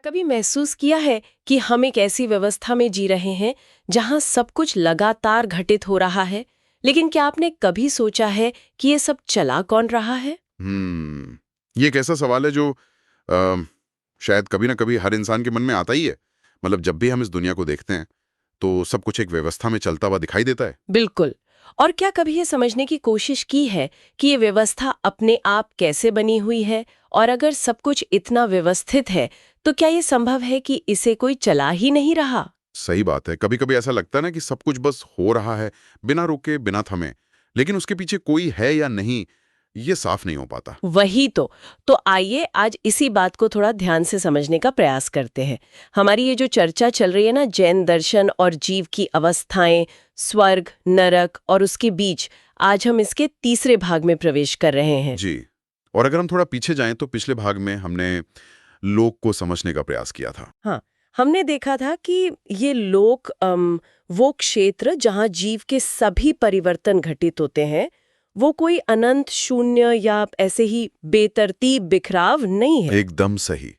कभी महसूस किया है कि हम एक ऐसी व्यवस्था में जी रहे हैं जहां सब कुछ लगातार घटित हो रहा है, लेकिन क्या आपने कभी सोचा है कि ये सब चला कौन रहा है? ये एक ऐसा सवाल है जो शायद कभी ना कभी हर इंसान के मन में आता ही है। मतलब जब भी हम इस दुनिया को देखते हैं तो सब कुछ एक व्यवस्था में चलता हुआ दिखाई देता है। बिल्कुल। और क्या कभी ये समझने की कोशिश की है कि ये व्यवस्था अपने आप कैसे बनी हुई है, और अगर सब कुछ इतना व्यवस्थित है तो क्या ये संभव है कि इसे कोई चला ही नहीं रहा? सही बात है, कभी कभी ऐसा लगता है ना कि सब कुछ बस हो रहा है, बिना रुके बिना थमे, लेकिन उसके पीछे कोई है या नहीं ये साफ नहीं हो पाता। वही तो आइए आज इसी बात को थोड़ा ध्यान से समझने का प्रयास करते हैं। हमारी ये जो चर्चा चल रही है ना, जैन दर्शन और जीव की अवस्थाएं, स्वर्ग, नरक और उसके बीच, आज हम इसके तीसरे भाग में प्रवेश कर रहे हैं। जी। और अगर हम थोड़ा पीछे जाएं तो पिछले भाग में हमने लोक को समझने का प्रयास किया था। हाँ, हमने देखा था कि ये लोक वो क्षेत्र जहाँ जीव के सभी परिवर्तन घटित होते हैं, वो कोई अनंत शून्य या ऐसे ही बेतरतीब बिखराव नहीं है। एकदम सही।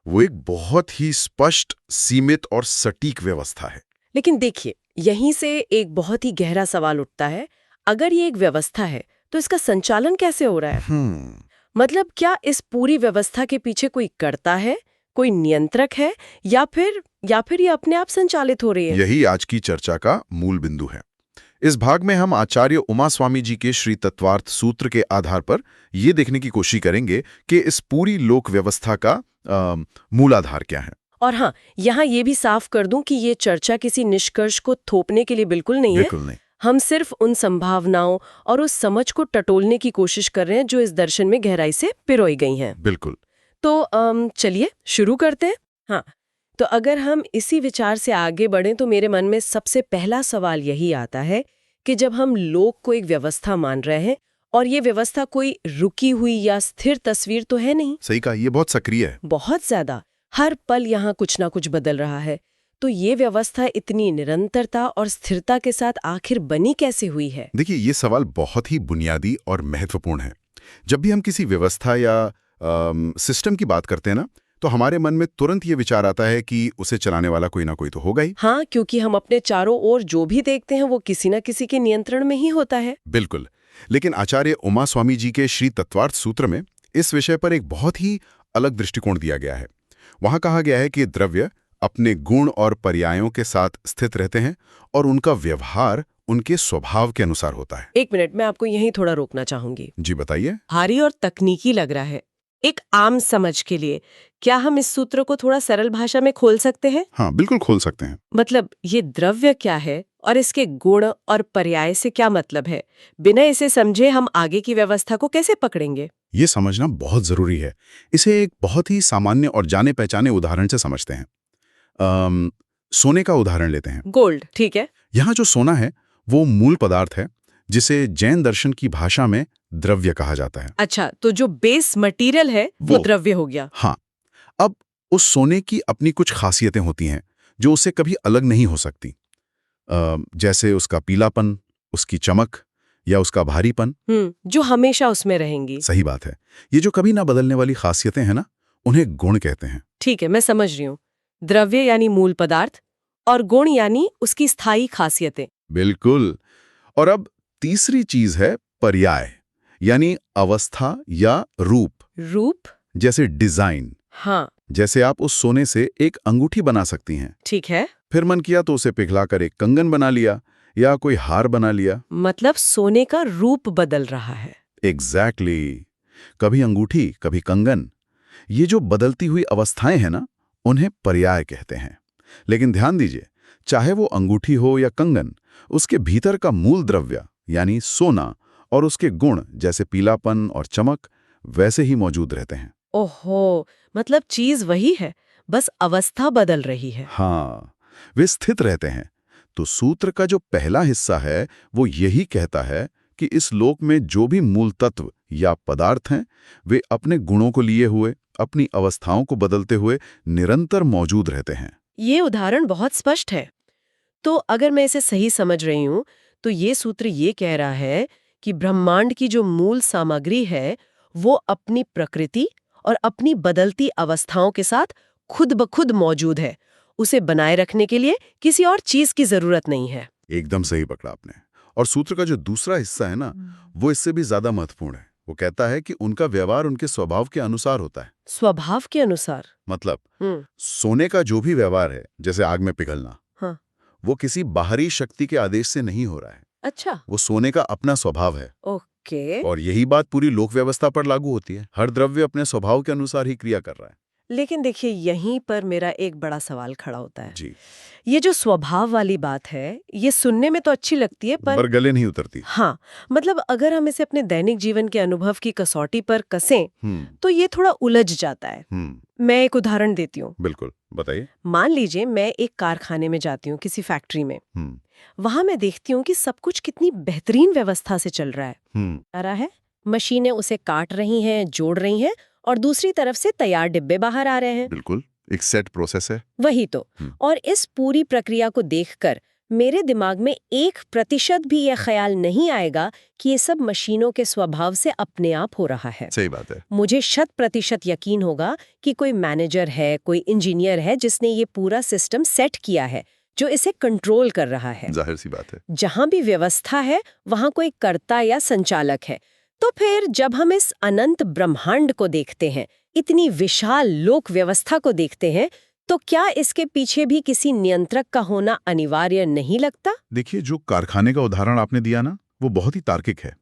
वो एक बहुत ही स्पष्ट, सीमित और सटीक व्यवस्था है। लेकिन देखिए, यहीं से एक बहुत ही गहरा सवाल उठता है। अगर ये एक व्यवस्था है तो इसका संचालन कैसे हो रहा है? मतलब क्या इस पूरी व्यवस्था के पीछे कोई कर्ता है, कोई नियंत्रक है, या फिर ये अपने आप संचालित हो रही है? यही आज की चर्चा का मूल बिंदु है। इस भाग में हम आचार्य उमा स्वामी जी के श्री तत्वार्थ सूत्र के आधार पर ये देखने की कोशिश करेंगे कि इस पूरी लोक व्यवस्था का मूलाधार क्या है। और हाँ, यहाँ ये भी साफ कर दूं कि ये चर्चा किसी निष्कर्ष को थोपने के लिए बिल्कुल नहीं है। बिल्कुल नहीं। हम सिर्फ उन संभावनाओं और उस समझ को टटोलने की कोशिश कर रहे हैं जो इस दर्शन में गहराई से पिरोई गई हैं। बिल्कुल। तो चलिए शुरू करते हैं। हाँ, तो अगर हम इसी विचार से आगे बढ़ें तो मेरे मन में सबसे पहला सवाल यही आता है कि जब हम लोक को एक व्यवस्था मान रहे हैं, और ये व्यवस्था कोई रुकी हुई या स्थिर तस्वीर तो है नहीं। सही कहा, ये बहुत सक्रिय है। बहुत ज्यादा, हर पल यहाँ कुछ ना कुछ बदल रहा है। तो ये व्यवस्था इतनी निरंतरता और स्थिरता के साथ आखिर बनी कैसे हुई है? देखिए, ये सवाल बहुत ही बुनियादी और महत्वपूर्ण है। जब भी हम किसी व्यवस्था या सिस्टम की बात करते हैं ना, तो हमारे मन में तुरंत ये विचार आता है कि उसे चलाने वाला कोई ना कोई तो होगा ही। हाँ, क्योंकि हम अपने चारों ओर जो भी देखते हैं वो किसी न किसी के नियंत्रण में ही होता है। बिल्कुल। लेकिन आचार्य उमा स्वामी जी के श्री तत्वार्थ सूत्र में इस विषय पर एक बहुत ही अलग दृष्टिकोण दिया गया है। वहां कहा गया है कि द्रव्य अपने गुण और पर्यायों के साथ स्थित रहते हैं और उनका व्यवहार उनके स्वभाव के अनुसार होता है। एक मिनट, मैं आपको यहीं थोड़ा रोकना चाहूंगी। जी बताइए। भारी और तकनीकी लग रहा है। एक आम समझ के लिए क्या हम इस सूत्र को थोड़ा सरल भाषा में खोल सकते हैं? हाँ, बिल्कुल खोल सकते हैं। मतलब ये द्रव्य क्या है और इसके गुण और पर्याय से क्या मतलब है? बिना इसे समझे हम आगे की व्यवस्था को कैसे पकड़ेंगे? ये समझना बहुत जरूरी है। इसे एक बहुत ही सामान्य और जाने पहचाने उदाहरण से समझते हैं। सोने का उदाहरण लेते हैं। गोल्ड, ठीक है। यहाँ जो सोना है वो मूल पदार्थ है, जिसे जैन दर्शन की भाषा में द्रव्य कहा जाता है। अच्छा, तो जो बेस मटेरियल है वो द्रव्य हो गया। हाँ। अब उस सोने की अपनी कुछ खासियतें होती हैं जो उससे कभी अलग नहीं हो सकती। जैसे उसका पीलापन, उसकी चमक या उसका भारीपन। जो हमेशा उसमें रहेंगी। सही बात है। ये जो कभी ना बदलने वाली खासियतें हैं ना, उन्हें गुण कहते हैं। ठीक है, मैं समझ रही हूँ। द्रव्य यानी मूल पदार्थ और गुण यानी उसकी स्थायी खासियतें। बिल्कुल। और अब तीसरी चीज है पर्याय, यानी अवस्था या रूप। रूप? जैसे डिजाइन। हाँ। जैसे आप उस सोने से एक अंगूठी बना सकती हैं। ठीक है। फिर मन किया तो उसे पिघलाकर एक कंगन बना लिया या कोई हार बना लिया। मतलब सोने का रूप बदल रहा है। एग्जैक्टली। कभी अंगूठी, कभी कंगन। ये जो बदलती हुई अवस्थाएं हैं ना, उन्हें पर्याय कहते हैं। लेकिन ध्यान दीजिए, चाहे वो अंगूठी हो या कंगन, उसके भीतर का मूल द्रव्य यानी सोना और उसके गुण जैसे पीलापन और चमक वैसे ही मौजूद रहते हैं। ओहो, मतलब चीज वही है, बस अवस्था बदल रही है। हाँ, वे स्थित रहते हैं। तो सूत्र का जो पहला हिस्सा है वो यही कहता है कि इस लोक में जो भी मूल तत्व या पदार्थ हैं, वे अपने गुणों को लिए हुए, अपनी अवस्थाओं को बदलते हुए निरंतर मौजूद रहते हैं। ये उदाहरण बहुत स्पष्ट है। तो अगर मैं इसे सही समझ रही हूँ, तो ये सूत्र ये कह रहा है कि ब्रह्मांड की जो मूल सामग्री है वो अपनी प्रकृति और अपनी बदलती अवस्थाओं के साथ खुद ब खुद मौजूद है। उसे बनाए रखने के लिए किसी और चीज की जरूरत नहीं है। एकदम सही पकड़ा आपने। और सूत्र का जो दूसरा हिस्सा है ना, वो इससे भी ज्यादा महत्वपूर्ण है। वो कहता है कि उनका व्यवहार उनके स्वभाव के अनुसार होता है। स्वभाव के अनुसार? मतलब सोने का जो भी व्यवहार है, जैसे आग में पिघलना, हाँ। वो किसी बाहरी शक्ति के आदेश से नहीं हो रहा है। अच्छा। वो सोने का अपना स्वभाव है। ओके। और यही बात पूरी लोक व्यवस्था पर लागू होती है। हर द्रव्य अपने स्वभाव के अनुसार ही क्रिया कर रहा है। लेकिन देखिए, यहीं पर मेरा एक बड़ा सवाल खड़ा होता है। जी। ये जो स्वभाव वाली बात है, ये सुनने में तो अच्छी लगती है, पर गले नहीं उतरती। हाँ, मतलब अगर हम इसे अपने दैनिक जीवन के अनुभव की कसौटी पर कसें, तो ये थोड़ा उलझ जाता है। मैं एक उदाहरण देती हूँ। बिल्कुल, बताइए। मान लीजिए मैं एक कारखाने में जाती हूँ, किसी फैक्ट्री में। वहां मैं देखती हूँ कि सब कुछ कितनी बेहतरीन व्यवस्था से चल रहा है। मशीनें उसे काट रही हैं, जोड़ रही हैं, और दूसरी तरफ से तैयार डिब्बे बाहर आ रहे हैं। बिल्कुल, एक सेट प्रोसेस है। वही तो। और इस पूरी प्रक्रिया को देखकर मेरे दिमाग में 1% भी यह ख्याल नहीं आएगा कि ये सब मशीनों के स्वभाव से अपने आप हो रहा है। सही बात है। मुझे 100% यकीन होगा कि कोई मैनेजर है, कोई इंजीनियर है, जिसने ये पूरा सिस्टम सेट किया है, जो इसे कंट्रोल कर रहा है। जाहिर सी बात है। जहां भी व्यवस्था है, वहां कोई कर्ता या संचालक है। तो फिर जब हम इस अनंत ब्रह्मांड को देखते हैं, इतनी विशाल लोक व्यवस्था को देखते हैं, तो क्या इसके पीछे भी किसी नियंत्रक का होना अनिवार्य नहीं लगता? देखिए, जो कारखाने का उदाहरण आपने दिया ना, वो बहुत ही तार्किक है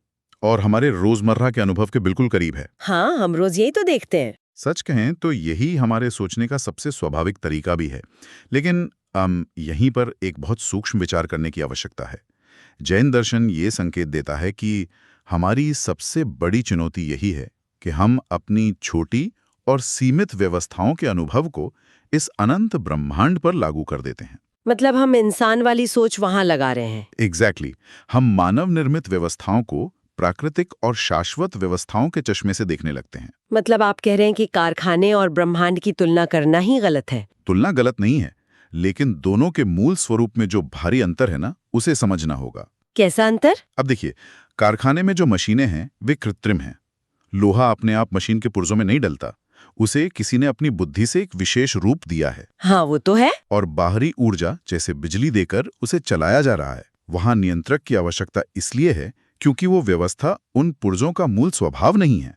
और हमारे रोजमर्रा के अनुभव के बिल्कुल करीब है। हाँ, हम रोज यही तो देखते हैं। सच कहें तो यही हमारे सोचने का सबसे स्वाभाविक तरीका भी है। लेकिन यहीं पर एक बहुत सूक्ष्म विचार करने की आवश्यकता है। जैन दर्शन ये संकेत देता है कि हमारी सबसे बड़ी चुनौती यही है कि हम अपनी छोटी और सीमित व्यवस्थाओं के अनुभव को इस अनंत ब्रह्मांड पर लागू कर देते हैं। मतलब हम इंसान वाली सोच वहां लगा रहे हैं। एग्जैक्टली। हम मानव निर्मित व्यवस्थाओं को प्राकृतिक और शाश्वत व्यवस्थाओं के चश्मे से देखने लगते हैं। मतलब आप कह रहे हैं कि कारखाने और ब्रह्मांड की तुलना करना ही गलत है? तुलना गलत नहीं है, लेकिन दोनों के मूल स्वरूप में जो भारी अंतर है ना, उसे समझना होगा। कैसा अंतर? अब देखिए, कारखाने में जो मशीनें हैं वे कृत्रिम हैं। लोहा अपने आप मशीन के पुर्जों में नहीं डलता, उसे किसी ने अपनी बुद्धि से एक विशेष रूप दिया है। हाँ, वो तो है। और बाहरी ऊर्जा जैसे बिजली देकर उसे चलाया जा रहा है। वहां नियंत्रक की आवश्यकता इसलिए है क्योंकि वो व्यवस्था उन पुर्जों का मूल स्वभाव नहीं है।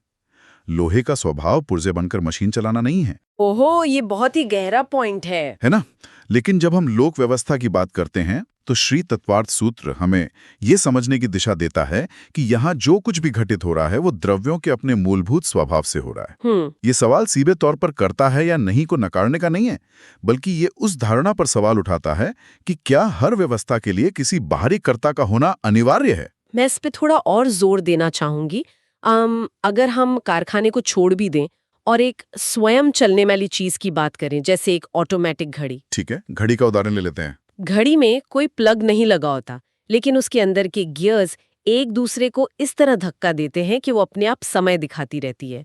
लोहे का स्वभाव पुर्जे बनकर मशीन चलाना नहीं है। ओहो, ये बहुत ही गहरा पॉइंट है ना? लेकिन जब हम लोक व्यवस्था की बात करते हैं तो श्री तत्वार्थ सूत्र हमें ये समझने की दिशा देता है कि यहाँ जो कुछ भी घटित हो रहा है वो द्रव्यों के अपने मूलभूत स्वभाव से हो रहा है। ये सवाल सीधे तौर पर करता है या नहीं को नकारने का नहीं है, बल्कि ये उस धारणा पर सवाल उठाता है कि क्या हर व्यवस्था के लिए किसी बाहरी कर्ता का होना अनिवार्य है। मैं इस पे थोड़ा और जोर देना चाहूंगी। अगर हम कारखाने को छोड़ भी दें और एक स्वयं चलने वाली चीज की बात करें, जैसे एक ऑटोमेटिक घड़ी। ठीक है, घड़ी का उदाहरण ले लेते हैं। घड़ी में कोई प्लग नहीं लगा होता, लेकिन उसके अंदर के गियर्स एक दूसरे को इस तरह धक्का देते हैं कि वो अपने आप समय दिखाती रहती है।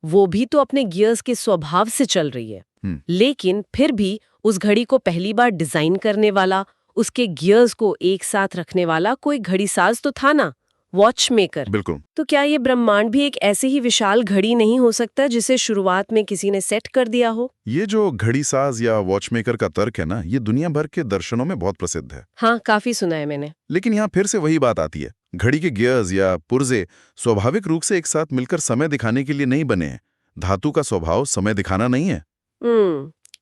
वो भी तो अपने गियर्स के स्वभाव से चल रही है। लेकिन फिर भी उस घड़ी को पहली बार डिजाइन करने वाला, उसके गियर्स को एक साथ रखने वाला कोई घड़ी साज तो था ना, वॉच मेकर। बिल्कुल। तो क्या ये ब्रह्मांड भी एक ऐसे ही विशाल घड़ी नहीं हो सकता जिसे शुरुआत में किसी ने सेट कर दिया हो? ये जो घड़ी साज या वॉचमेकर का तर्क है ना, ये दुनिया भर के दर्शनों में बहुत प्रसिद्ध है। हाँ, काफी सुना है मैंने। लेकिन यहाँ फिर से वही बात आती है। घड़ी के गियर्स या पुर्जे स्वाभाविक रूप से एक साथ मिलकर समय दिखाने के लिए नहीं बने हैं। धातु का स्वभाव समय दिखाना नहीं है।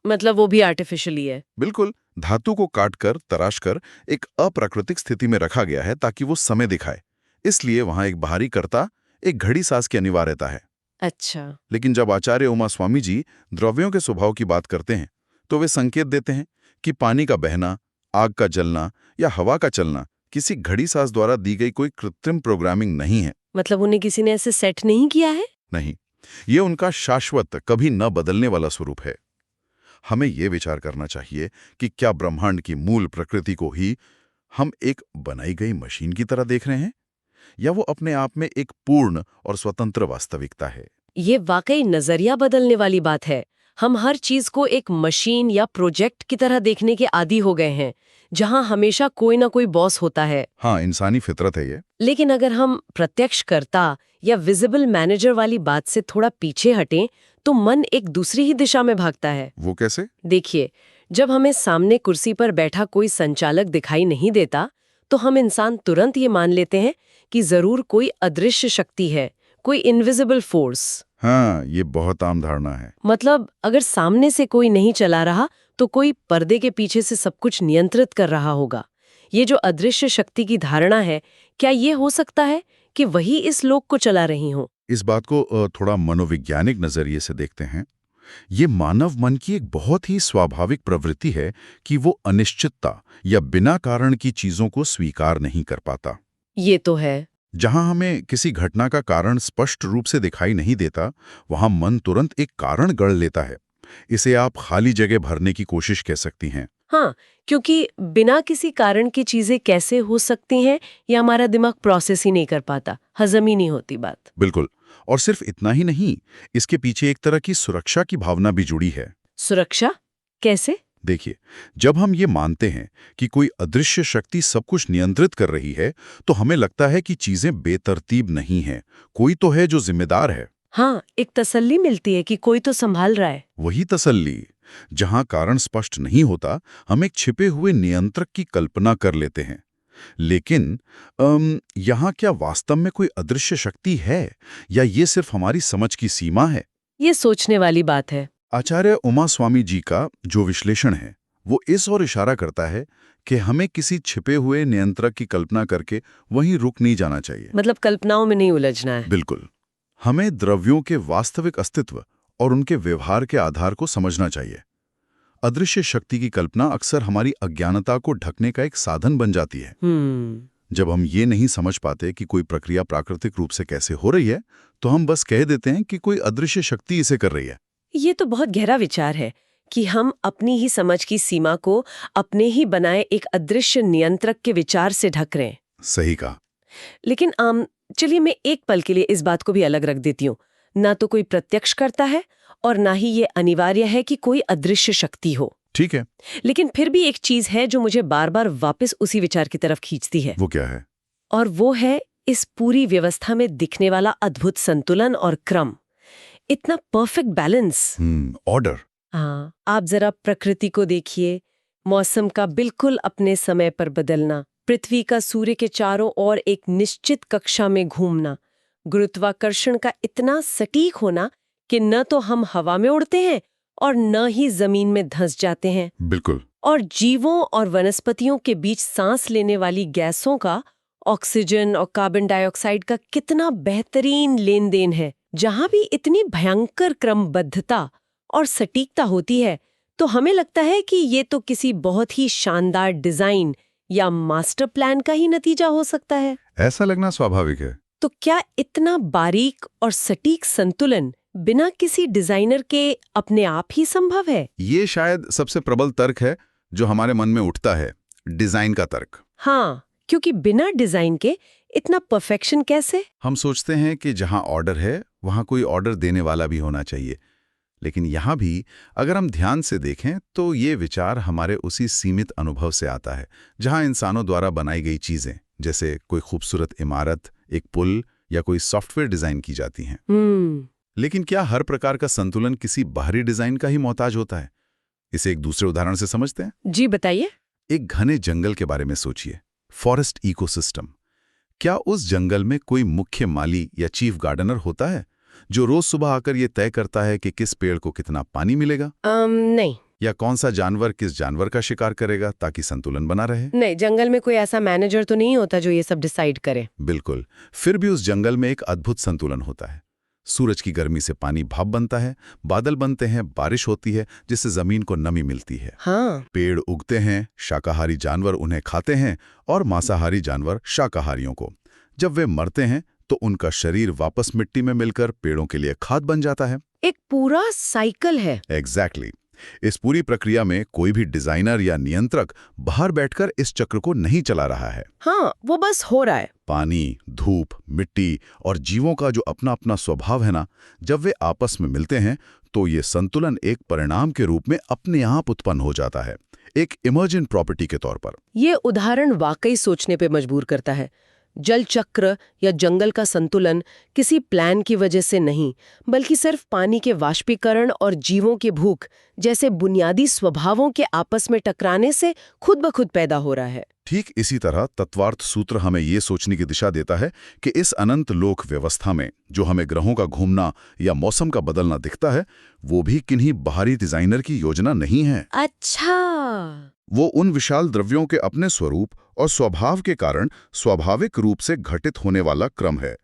मतलब वो भी आर्टिफिशियली है। बिल्कुल। धातु को काटकर तराशकर एक अप्राकृतिक स्थिति में रखा गया है ताकि वो समय दिखाए। इसलिए वहां एक बाहरी कर्ता, एक घड़ी साज की अनिवार्यता है। अच्छा। लेकिन जब आचार्य उमा स्वामी जी द्रव्यों के स्वभाव की बात करते हैं तो वे संकेत देते हैं कि पानी का बहना, आग का जलना या हवा का चलना किसी घड़ी साज द्वारा दी गई कोई कृत्रिम प्रोग्रामिंग नहीं है। मतलब उन्हें किसी ने ऐसे सेट नहीं किया है? नहीं, ये उनका शाश्वत, कभी न बदलने वाला स्वरूप है। हमें ये विचार करना चाहिए कि क्या ब्रह्मांड की मूल प्रकृति को ही हम एक बनाई गई मशीन की तरह देख रहे हैं, या वो अपने आप में एक पूर्ण और स्वतंत्र वास्तविकता है। ये वाकई नजरिया बदलने वाली बात है। हम हर चीज को एक मशीन या प्रोजेक्ट की तरह देखने के आदी हो गए हैं, जहां हमेशा कोई ना कोई बॉस होता है। हाँ, इंसानी फितरत है ये। लेकिन अगर हम प्रत्यक्षकर्ता या विजिबल मैनेजर वाली बात से थोड़ा पीछे हटें, तो मन एक दूसरी ही दिशा में भागता है। वो कैसे? देखिए, जब हमें सामने कुर्सी पर बैठा कोई संचालक दिखाई नहीं देता, तो हम इंसान तुरंत ये मान लेते हैं कि जरूर कोई अदृश्य शक्ति है, कोई इनविजिबल फोर्स। हाँ, ये बहुत आम धारणा है। मतलब अगर सामने से कोई नहीं चला रहा, तो कोई पर्दे के पीछे से सब कुछ नियंत्रित कर रहा होगा। ये जो अदृश्य शक्ति की धारणा है, क्या ये हो सकता है कि वही इस लोक को चला रही हो? इस बात को थोड़ा मनोवैज्ञानिक नजरिए से देखते हैं। ये मानव मन की एक बहुत ही स्वाभाविक प्रवृत्ति है कि वो अनिश्चितता या बिना कारण की चीजों को स्वीकार नहीं कर पाता। ये तो है। जहां हमें किसी घटना का कारण स्पष्ट रूप से दिखाई नहीं देता, वहां मन तुरंत एक कारण गढ़ लेता है। इसे आप खाली जगह भरने की कोशिश कह सकती हैं। हाँ, क्योंकि बिना किसी कारण की चीजें कैसे हो सकती हैं, ये हमारा दिमाग प्रोसेस ही नहीं कर पाता, हजम ही नहीं होती बात। बिल्कुल। और सिर्फ इतना ही नहीं, इसके पीछे एक तरह की सुरक्षा की भावना भी जुड़ी है। सुरक्षा? कैसे? देखिए, जब हम ये मानते हैं कि कोई अदृश्य शक्ति सब कुछ नियंत्रित कर रही है, तो हमें लगता है कि चीजें बेतरतीब नहीं हैं। कोई तो है जो जिम्मेदार है। हाँ, एक तसल्ली मिलती है कि कोई तो संभाल रहा है। वही तसल्ली। जहां कारण स्पष्ट नहीं होता, हम एक छिपे हुए नियंत्रक की कल्पना कर लेते हैं। लेकिन यहाँ क्या वास्तव में कोई अदृश्य शक्ति है, या ये सिर्फ हमारी समझ की सीमा है? ये सोचने वाली बात है। आचार्य उमा स्वामी जी का जो विश्लेषण है, वो इस ओर इशारा करता है कि हमें किसी छिपे हुए नियंत्रक की कल्पना करके वहीं रुक नहीं जाना चाहिए। मतलब कल्पनाओं में नहीं उलझना है। बिल्कुल। हमें द्रव्यों के वास्तविक अस्तित्व और उनके व्यवहार के आधार को समझना चाहिए। अदृश्य शक्ति की कल्पना अक्सर हमारी अज्ञानता को ढकने का एक साधन बन जाती है। जब हम ये नहीं समझ पाते कि कोई प्रक्रिया प्राकृतिक रूप से कैसे हो रही है, तो हम बस कह देते हैं कि कोई अदृश्य शक्ति इसे कर रही है। ये तो बहुत गहरा विचार है कि हम अपनी ही समझ की सीमा को अपने ही बनाए एक अदृश्य नियंत्रक के विचार से ढक रहे हैं। सही कहा। लेकिन चलिए मैं एक पल के लिए इस बात को भी अलग रख देती हूँ। ना तो कोई प्रत्यक्ष करता है और ना ही ये अनिवार्य है कि कोई अदृश्य शक्ति हो। ठीक है। लेकिन फिर भी एक चीज है जो मुझे बार बार वापस उसी विचार की तरफ खींचती है। वो क्या है? और वो है इस पूरी व्यवस्था में दिखने वाला अद्भुत संतुलन और क्रम। इतना परफेक्ट बैलेंस। ऑर्डर। हाँ, आप जरा प्रकृति को देखिए। मौसम का बिल्कुल अपने समय पर बदलना, पृथ्वी का सूर्य के चारों ओर एक निश्चित कक्षा में घूमना, गुरुत्वाकर्षण का इतना सटीक होना कि न तो हम हवा में उड़ते हैं और न ही जमीन में धंस जाते हैं। बिल्कुल। और जीवों और वनस्पतियों के बीच सांस लेने वाली गैसों का, ऑक्सीजन और कार्बन डाइऑक्साइड का कितना बेहतरीन लेन देन है। जहां भी इतनी भयंकर क्रमबद्धता और सटीकता होती है, तो हमें लगता है कि ये तो किसी बहुत ही शानदार डिजाइन या मास्टर प्लान का ही नतीजा हो सकता है। ऐसा लगना स्वाभाविक है। तो क्या इतना बारीक और सटीक संतुलन बिना किसी डिजाइनर के अपने आप ही संभव है? ये शायद सबसे प्रबल तर्क है जो हमारे मन में उठता है, डिजाइन का तर्क। हाँ, क्योंकि बिना डिजाइन के इतना परफेक्शन कैसे? हम सोचते हैं कि जहां ऑर्डर है, वहां कोई ऑर्डर देने वाला भी होना चाहिए। लेकिन यहां भी अगर हम ध्यान से देखें, तो ये विचार हमारे उसी सीमित अनुभव से आता है जहां इंसानों द्वारा बनाई गई चीजें, जैसे कोई खूबसूरत इमारत, एक पुल या कोई सॉफ्टवेयर डिजाइन की जाती हैं। लेकिन क्या हर प्रकार का संतुलन किसी बाहरी डिजाइन का ही मोहताज होता है? इसे एक दूसरे उदाहरण से समझते हैं। जी बताइए। एक घने जंगल के बारे में सोचिए, फॉरेस्ट इकोसिस्टम। क्या उस जंगल में कोई मुख्य माली या चीफ गार्डनर होता है जो रोज सुबह आकर ये तय करता है कि किस पेड़ को कितना पानी मिलेगा? नहीं। या कौन सा जानवर किस जानवर का शिकार करेगा ताकि संतुलन बना रहे? नहीं, जंगल में कोई ऐसा मैनेजर तो नहीं होता जो ये सब डिसाइड करे। बिल्कुल। फिर भी उस जंगल में एक अद्भुत संतुलन होता है। सूरज की गर्मी से पानी भाप बनता है, बादल बनते हैं, बारिश होती है जिससे जमीन को नमी मिलती है। हाँ। पेड़ उगते हैं, शाकाहारी जानवर उन्हें खाते हैं और मांसाहारी जानवर शाकाहारियों को। जब वे मरते हैं तो उनका शरीर वापस मिट्टी में मिलकर पेड़ों के लिए खाद बन जाता है। एक पूरा साइकिल है। एग्जैक्टली। इस पूरी प्रक्रिया में कोई भी डिजाइनर या नियंत्रक बाहर बैठकर इस चक्र को नहीं चला रहा है। हाँ, वो बस हो रहा है। पानी, धूप, मिट्टी और जीवों का जो अपना अपना स्वभाव है ना, जब वे आपस में मिलते हैं तो ये संतुलन एक परिणाम के रूप में अपने आप उत्पन्न हो जाता है, एक इमर्जेंट प्रॉपर्टी के तौर पर। ये उदाहरण वाकई सोचने पे मजबूर करता है। जल चक्र या जंगल का संतुलन किसी प्लान की वजह से नहीं, बल्कि सिर्फ पानी के वाष्पीकरण और जीवों की भूख जैसे बुनियादी स्वभावों के आपस में टकराने से खुद ब खुद पैदा हो रहा है। ठीक इसी तरह तत्वार्थ सूत्र हमें ये सोचने की दिशा देता है कि इस अनंत लोक व्यवस्था में जो हमें ग्रहों का घूमना या मौसम का बदलना दिखता है, वो भी किन्हीं बाहरी डिजाइनर की योजना नहीं है। अच्छा, वो उन विशाल द्रव्यों के अपने स्वरूप और स्वभाव के कारण स्वाभाविक रूप से घटित होने वाला क्रम है।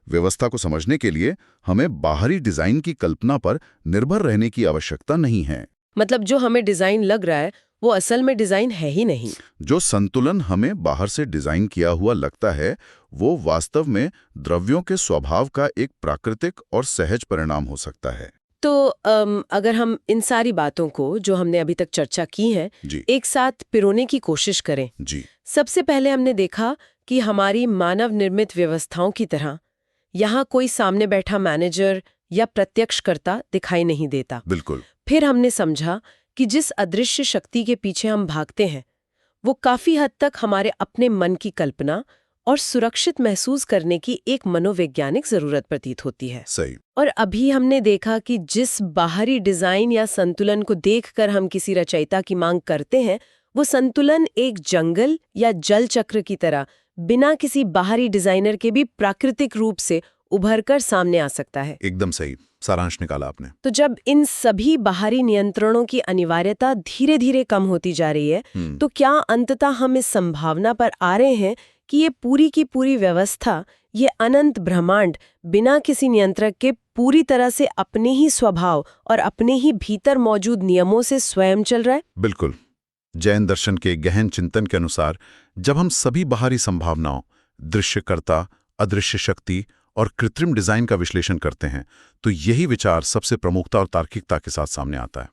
व्यवस्था को समझने के लिए हमें बाहरी डिजाइन की कल्पना पर निर्भर रहने की आवश्यकता नहीं है। मतलब जो हमें डिजाइन लग रहा है वो असल में डिजाइन है ही नहीं। जो संतुलन हमें बाहर से डिजाइन किया हुआ लगता है, वो वास्तव में द्रव्यों के स्वभाव का एक प्राकृतिक और सहज परिणाम हो सकता है। तो अगर हम इन सारी बातों को जो हमने अभी तक चर्चा की है एक साथ पिरोने की कोशिश करें जी। सबसे पहले हमने देखा कि हमारी मानव निर्मित व्यवस्थाओं की तरह यहाँ कोई सामने बैठा मैनेजर या प्रत्यक्षकर्ता दिखाई नहीं देता। बिल्कुल। फिर हमने समझा कि जिस अदृश्य शक्ति के पीछे हम भागते हैं वो काफी हद तक हमारे अपने मन की कल्पना और सुरक्षित महसूस करने की एक मनोवैज्ञानिक जरूरत प्रतीत होती है। सही। और अभी हमने देखा कि जिस बाहरी डिजाइन या संतुलन को देखकर हम किसी रचयिता की मांग करते हैं, वो संतुलन एक जंगल या जल चक्र की तरह बिना किसी बाहरी डिजाइनर के भी प्राकृतिक रूप से उभरकर सामने आ सकता है। एकदम सही सारांश निकाला आपने। तो जब इन सभी बाहरी नियंत्रणों की अनिवार्यता धीरे धीरे कम होती जा रही है, तो क्या अंततः हम इस संभावना पर आ रहे हैं कि ये पूरी की पूरी व्यवस्था, ये अनंत ब्रह्मांड बिना किसी नियंत्रक के पूरी तरह से अपने ही स्वभाव और अपने ही भीतर मौजूद नियमों से स्वयं चल रहा है? बिल्कुल। जैन दर्शन के गहन चिंतन के अनुसार जब हम सभी बाहरी संभावनाओं, दृश्यकर्ता, अदृश्य शक्ति और कृत्रिम डिजाइन का विश्लेषण करते हैं, तो यही विचार सबसे प्रमुखता और तार्किकता के साथ सामने आता है।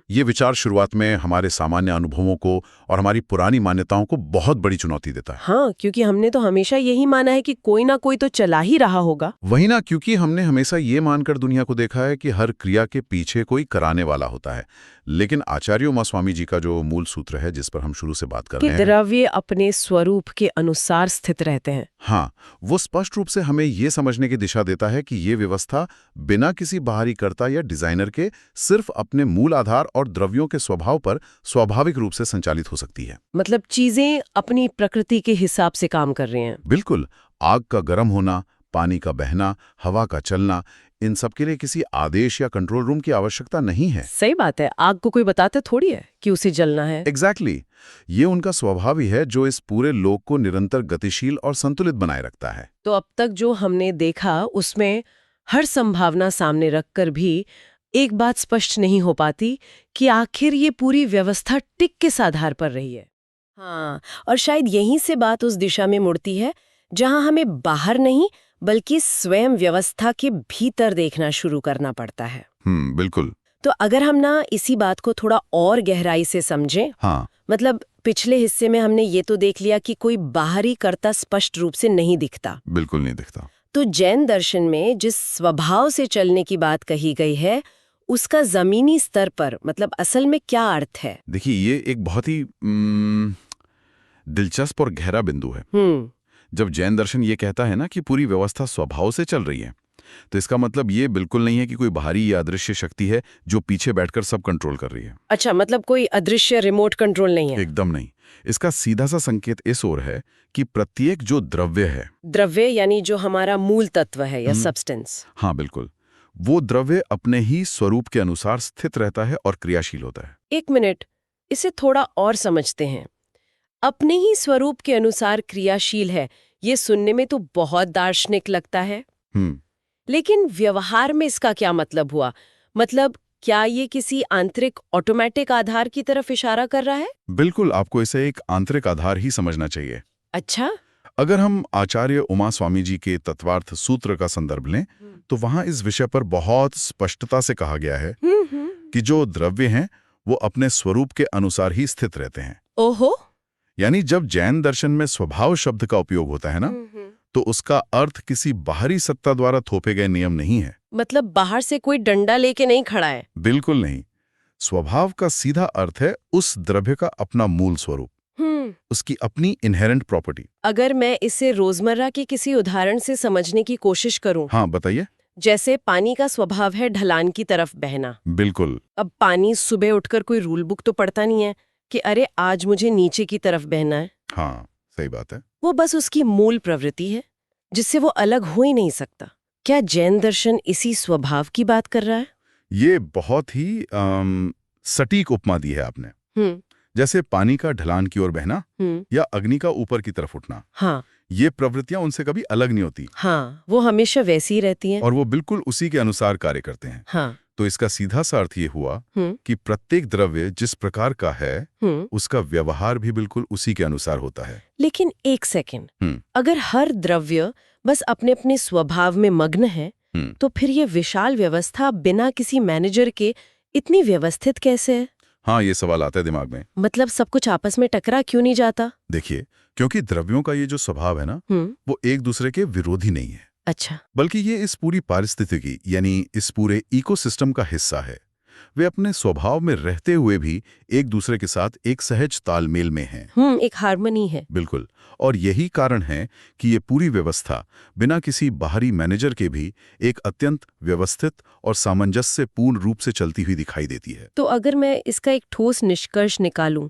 ये विचार शुरुआत में हमारे सामान्य अनुभवों को और हमारी पुरानी मान्यताओं को बहुत बड़ी चुनौती देता है। हाँ, क्योंकि हमने तो हमेशा यही माना है कि कोई ना कोई तो चला ही रहा होगा। वही ना, क्योंकि हमने हमेशा ये मानकर दुनिया को देखा है कि हर क्रिया के पीछे कोई कराने वाला होता है। लेकिन आचार्य उमा स्वामी जी का जो मूल सूत्र है, जिस पर हम शुरू से बात कर रहे हैं, द्रव्य अपने स्वरूप के अनुसार स्थित रहते हैं। हाँ, वो स्पष्ट रूप से हमें ये समझने की दिशा देता है कि ये व्यवस्था बिना किसी बाहरी कर्ता या डिजाइनर के सिर्फ अपने मूल आधार और द्रव्यों के स्वभाव पर स्वाभाविक रूप से संचालित हो सकती है। मतलब चीजें अपनी प्रकृति के हिसाब से काम कर रही हैं। बिल्कुल। आग का गर्म होना, पानी का बहना, हवा का चलना, इन सब के लिए किसी आदेश या कंट्रोल रूम की आवश्यकता नहीं है। सही बात है। आग को कोई बताते थोड़ी है कि उसे जलना है। एग्जैक्टली। ये उनका स्वभाव ही है जो इस पूरे लोक को निरंतर गतिशील और संतुलित बनाए रखता है। तो अब तक जो हमने देखा उसमें हर संभावना सामने रखकर भी एक बात स्पष्ट नहीं हो पाती कि आखिर ये पूरी व्यवस्था टिक किस आधार पर रही है। हाँ, और शायद यहीं से बात उस दिशा में मुड़ती है जहां हमें बाहर नहीं बल्कि स्वयं व्यवस्था के भीतर देखना शुरू करना पड़ता है। बिल्कुल। तो अगर हम ना इसी बात को थोड़ा और गहराई से समझें, हाँ, मतलब पिछले हिस्से में हमने ये तो देख लिया कि कोई बाहरी कर्ता स्पष्ट रूप से नहीं दिखता। बिल्कुल नहीं दिखता। तो जैन दर्शन में जिस स्वभाव से चलने की बात कही गई है, उसका जमीनी स्तर पर मतलब असल में क्या अर्थ है? देखिए, ये एक बहुत ही दिलचस्प और गहरा बिंदु है। जब जैन दर्शन ये कहता है ना कि पूरी व्यवस्था स्वभाव से चल रही है, तो इसका मतलब ये बिल्कुल नहीं है कि कोई बाहरी या अदृश्य शक्ति है जो पीछे बैठकर सब कंट्रोल कर रही है। अच्छा, मतलब कोई अदृश्य रिमोट कंट्रोल नहीं है? एकदम नहीं। इसका सीधा सा संकेत इस ओर है कि प्रत्येक जो द्रव्य है, द्रव्य यानी जो हमारा मूल तत्व है या सब्सटेंस, हाँ बिल्कुल, वो द्रव्य अपने ही स्वरूप के अनुसार स्थित रहता है और क्रियाशील होता है। एक मिनट, इसे थोड़ा और समझते हैं। अपने ही स्वरूप के अनुसार क्रियाशील है, ये सुनने में तो बहुत दार्शनिक लगता है। लेकिन व्यवहार में इसका क्या मतलब हुआ? मतलब क्या ये किसी आंतरिक ऑटोमेटिक आधार की तरफ इशारा कर रहा है? बिल्कुल, आपको इसे एक आंतरिक आधार ही समझना चाहिए। अच्छा, अगर हम आचार्य उमा स्वामी जी के तत्वार्थ सूत्र का संदर्भ लें, तो वहां इस विषय पर बहुत स्पष्टता से कहा गया है कि जो द्रव्य हैं वो अपने स्वरूप के अनुसार ही स्थित रहते हैं। ओहो, यानी जब जैन दर्शन में स्वभाव शब्द का उपयोग होता है ना, तो उसका अर्थ किसी बाहरी सत्ता द्वारा थोपे गए नियम नहीं है। मतलब बाहर से कोई डंडा लेके नहीं खड़ा है? बिल्कुल नहीं। स्वभाव का सीधा अर्थ है उस द्रव्य का अपना मूल स्वरूप। उसकी अपनी इनहेरेंट प्रॉपर्टी। अगर मैं इसे रोजमर्रा के किसी उदाहरण से समझने की कोशिश करूं, हाँ बताइए। जैसे पानी का स्वभाव है ढलान की तरफ बहना। बिल्कुल। अब पानी सुबह उठकर कोई रूल बुक तो पढ़ता नहीं है कि अरे आज मुझे नीचे की तरफ बहना है। हाँ सही बात है। वो बस उसकी मूल प्रवृत्ति है जिससे वो अलग हो ही नहीं सकता। क्या जैन दर्शन इसी स्वभाव की बात कर रहा है? ये बहुत ही सटीक उपमा दी है आपने। जैसे पानी का ढलान की ओर बहना या अग्नि का ऊपर की तरफ उठना। हाँ, ये प्रवृत्तियां उनसे कभी अलग नहीं होती। हाँ, वो हमेशा वैसी ही रहती हैं। और वो बिल्कुल उसी के अनुसार कार्य करते हैं। हाँ। तो इसका सीधा सा अर्थ ये हुआ कि प्रत्येक द्रव्य जिस प्रकार का है उसका व्यवहार भी बिल्कुल उसी के अनुसार होता है। लेकिन एक सेकंड, अगर हर द्रव्य बस अपने अपने स्वभाव में मग्न है, तो फिर ये विशाल व्यवस्था बिना किसी मैनेजर के इतनी व्यवस्थित कैसे है? हाँ, ये सवाल आता है दिमाग में। मतलब सब कुछ आपस में टकरा क्यों नहीं जाता? देखिए, क्योंकि द्रव्यों का ये जो स्वभाव है ना, वो एक दूसरे के विरोधी नहीं है। अच्छा। बल्कि ये इस पूरी पारिस्थितिकी यानी इस पूरे इकोसिस्टम का हिस्सा है। वे अपने स्वभाव में रहते हुए भी एक दूसरे के साथ एक सहज तालमेल में हैं। एक हार्मनी है। बिल्कुल। और यही कारण है कि ये पूरी व्यवस्था बिना किसी बाहरी मैनेजर के भी एक अत्यंत व्यवस्थित और सामंजस्यपूर्ण रूप से चलती हुई दिखाई देती है। तो अगर मैं इसका एक ठोस निष्कर्ष निकालूं,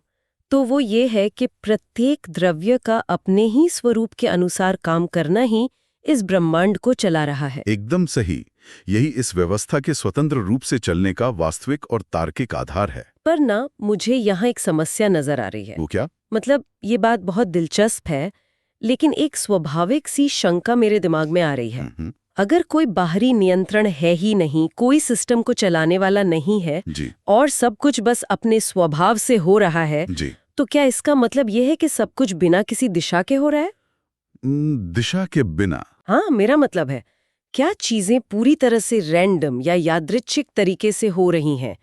तो वो ये है कि प्रत्येक द्रव्य का अपने ही स्वरूप के अनुसार काम करना ही इस ब्रह्मांड को चला रहा है। एकदम सही। यही इस व्यवस्था के स्वतंत्र रूप से चलने का वास्तविक और तार्किक आधार है। पर ना, मुझे यहाँ एक समस्या नजर आ रही है। वो क्या? मतलब ये बात बहुत दिलचस्प है, लेकिन एक स्वाभाविक सी शंका मेरे दिमाग में आ रही है। अगर कोई बाहरी नियंत्रण है ही नहीं, कोई सिस्टम को चलाने वाला नहीं है जी। और सब कुछ बस अपने स्वभाव से हो रहा है जी। तो क्या इसका मतलब ये है कि सब कुछ बिना किसी दिशा के हो रहा है? दिशा के बिना? हाँ, मेरा मतलब है, क्या चीजें पूरी तरह से रैंडम या यादृच्छिक तरीके से हो रही हैं?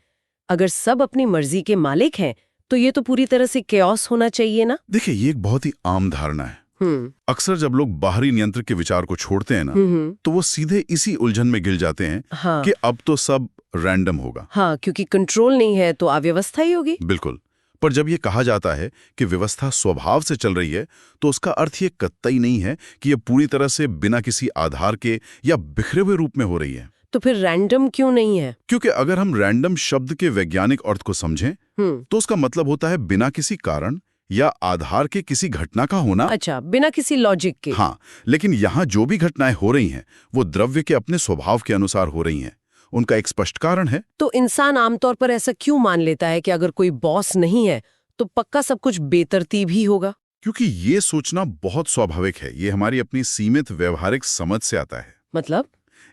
अगर सब अपनी मर्जी के मालिक हैं, तो ये तो पूरी तरह से केओस होना चाहिए ना? देखिए, ये एक बहुत ही आम धारणा है। अक्सर जब लोग बाहरी नियंत्रक के विचार को छोड़ते हैं ना, तो वो सीधे इसी उलझन में गिर जाते हैं कि अब तो सब रैंडम होगा। हाँ, क्योंकि कंट्रोल नहीं है तो अव्यवस्था ही होगी। बिल्कुल। पर जब ये कहा जाता है कि व्यवस्था स्वभाव से चल रही है, तो उसका अर्थ ये कतई नहीं है कि ये पूरी तरह से बिना किसी आधार के या बिखरे हुए रूप में हो रही है। तो फिर रैंडम क्यों नहीं है? क्योंकि अगर हम रैंडम शब्द के वैज्ञानिक अर्थ को समझें, तो उसका मतलब होता है बिना किसी कारण या आधार के किसी घटना का होना। अच्छा, बिना किसी लॉजिक के। हाँ, लेकिन यहाँ जो भी घटनाएं हो रही हैं, वो द्रव्य के अपने स्वभाव के अनुसार हो रही हैं। उनका एक स्पष्ट कारण है। तो इंसान आमतौर पर ऐसा क्यों मान लेता है कि अगर कोई बॉस नहीं है तो पक्का सब कुछ बेतरतीब ही होगा? क्योंकि ये सोचना बहुत स्वाभाविक है। ये हमारी अपनी सीमित व्यवहारिक समझ से आता है। मतलब?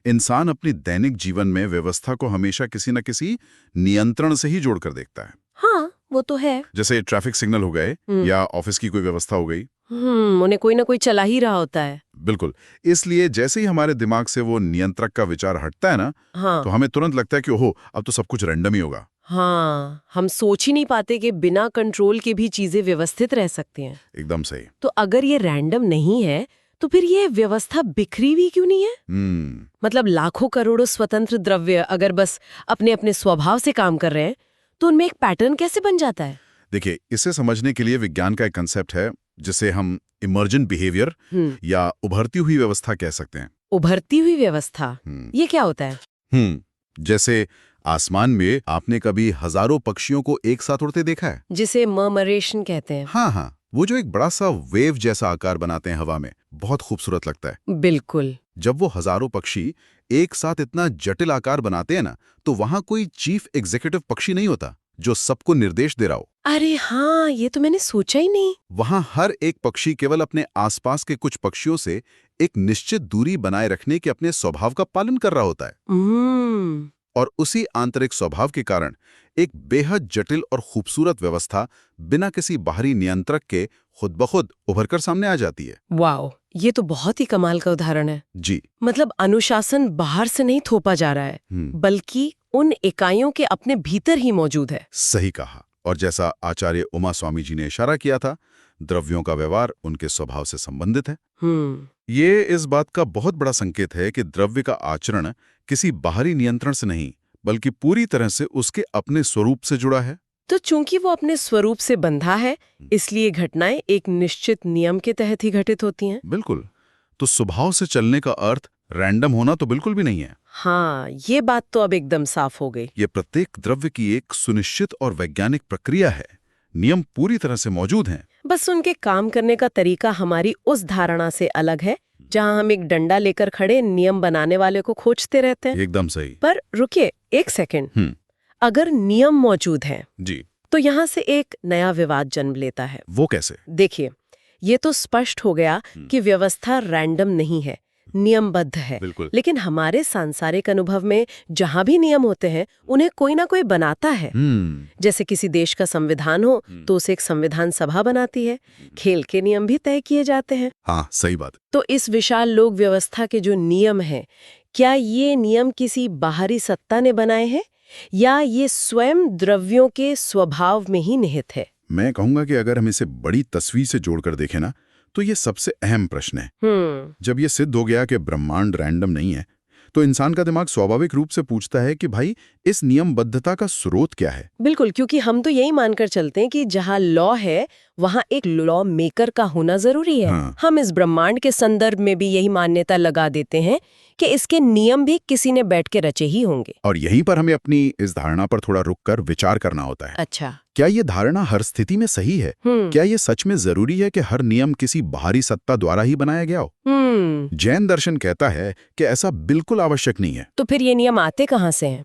इंसान अपनी दैनिक जीवन में व्यवस्था को हमेशा किसी न किसी नियंत्रण से ही जोड़कर देखता है। हाँ, वो तो है। जैसे ट्रैफिक सिग्नल हो गए या ऑफिस की कोई व्यवस्था हो गई, उन्हें कोई ना कोई चला ही रहा होता है। बिल्कुल। इसलिए जैसे ही हमारे दिमाग से वो नियंत्रक का विचार हटता है ना, तो हमें तुरंत लगता है कि ओहो, अब तो सब कुछ रैंडम ही होगा। हाँ, हम सोच ही नहीं पाते कि बिना कंट्रोल के भी चीजें व्यवस्थित रह सकती हैं। एकदम सही। तो अगर ये रैंडम नहीं है, तो फिर ये व्यवस्था बिखरी हुई क्यों नहीं है? मतलब लाखों करोड़ों स्वतंत्र द्रव्य अगर बस अपने अपने स्वभाव से काम कर रहे हैं, तो उनमें एक पैटर्न कैसे बन जाता है? देखिए, इसे समझने के लिए विज्ञान का एक कंसेप्ट है जिसे हम इमर्जेंट बिहेवियर या उभरती हुई व्यवस्था कह सकते हैं। उभरती हुई व्यवस्था, ये क्या होता है? जैसे आसमान में आपने कभी हजारों पक्षियों को एक साथ उड़ते देखा है, जिसे मर्मरेशन कहते हैं। हाँ, वो जो एक बड़ा सा वेव जैसा आकार बनाते हैं हवा में, बहुत खूबसूरत लगता है। बिल्कुल। जब वो हजारों पक्षी एक साथ इतना जटिल आकार बनाते हैं ना, तो वहां कोई चीफ एग्जीक्यूटिव पक्षी नहीं होता जो सबको निर्देश दे रहा हो। अरे हाँ, ये तो मैंने सोचा ही नहीं। वहां हर एक पक्षी केवल अपने आसपास के कुछ पक्षियों से एक निश्चित दूरी बनाए रखने के अपने स्वभाव का पालन कर रहा होता है। और उसी आंतरिक स्वभाव के कारण एक बेहद जटिल और खूबसूरत व्यवस्था बिना किसी बाहरी नियंत्रक के खुद ब खुद उभरकर सामने आ जाती है। वाओ, ये तो बहुत ही कमाल का उदाहरण है। जी। मतलब अनुशासन बाहर से नहीं थोपा जा रहा है, बल्कि उन इकाइयों के अपने भीतर ही मौजूद है। सही कहा। और जैसा आचार्य उमा स्वामी जी ने इशारा किया था, द्रव्यों का व्यवहार उनके स्वभाव से संबंधित है। ये इस बात का बहुत बड़ा संकेत है कि द्रव्य का आचरण किसी बाहरी नियंत्रण से नहीं, बल्कि पूरी तरह से उसके अपने स्वरूप से जुड़ा है। तो चूंकि वो अपने स्वरूप से बंधा है, इसलिए घटनाएं एक निश्चित नियम के तहत ही घटित होती हैं। बिल्कुल। तो स्वभाव से चलने का अर्थ रैंडम होना तो बिल्कुल भी नहीं है। हाँ, ये बात तो अब एकदम साफ हो गई। ये प्रत्येक द्रव्य की एक सुनिश्चित और वैज्ञानिक प्रक्रिया है। नियम पूरी तरह से मौजूद हैं। बस उनके काम करने का तरीका हमारी उस धारणा से अलग है, जहां हम एक डंडा लेकर खड़े नियम बनाने वाले को खोजते रहते हैं। एकदम सही। पर रुकिए एक सेकंड, अगर नियम मौजूद हैं, जी, तो यहाँ से एक नया विवाद जन्म लेता है। वो कैसे? देखिए, ये तो स्पष्ट हो गया कि व्यवस्था रैंडम नहीं है, नियमबद्ध है। बिल्कुल। लेकिन हमारे सांसारिक अनुभव में जहां भी नियम होते हैं, उन्हें कोई ना कोई बनाता है। जैसे किसी देश का संविधान हो तो उसे एक संविधान सभा बनाती है। खेल के नियम भी तय किए जाते हैं। हाँ, सही बात। तो इस विशाल लोक व्यवस्था के जो नियम हैं, क्या ये नियम किसी बाहरी सत्ता ने बनाए हैं, या ये स्वयं द्रव्यों के स्वभाव में ही निहित है? मैं कहूंगा कि अगर हम इसे बड़ी तस्वीर से जोड़कर देखें ना, तो ये सबसे अहम प्रश्न है। जब ये सिद्ध हो गया कि ब्रह्मांड रैंडम नहीं है, तो इंसान का दिमाग स्वाभाविक रूप से पूछता है कि भाई, इस नियमबद्धता का स्रोत क्या है? बिल्कुल, क्योंकि हम तो यही मानकर चलते हैं कि जहाँ लॉ है, वहाँ एक लॉ मेकर का होना जरूरी है। हाँ। हम इस ब्रह्मांड के संदर्भ में भी यही मान्यता लगा देते हैं कि इसके नियम भी किसी ने बैठ के रचे ही होंगे। और यहीं पर हमें अपनी इस धारणा पर थोड़ा रुककर विचार करना होता है। अच्छा, क्या ये धारणा हर स्थिति में सही है? क्या ये सच में जरूरी है कि हर नियम किसी बाहरी सत्ता द्वारा ही बनाया गया हो? जैन दर्शन कहता है कि ऐसा बिल्कुल आवश्यक नहीं है। तो फिर ये नियम आते कहाँ से हैं?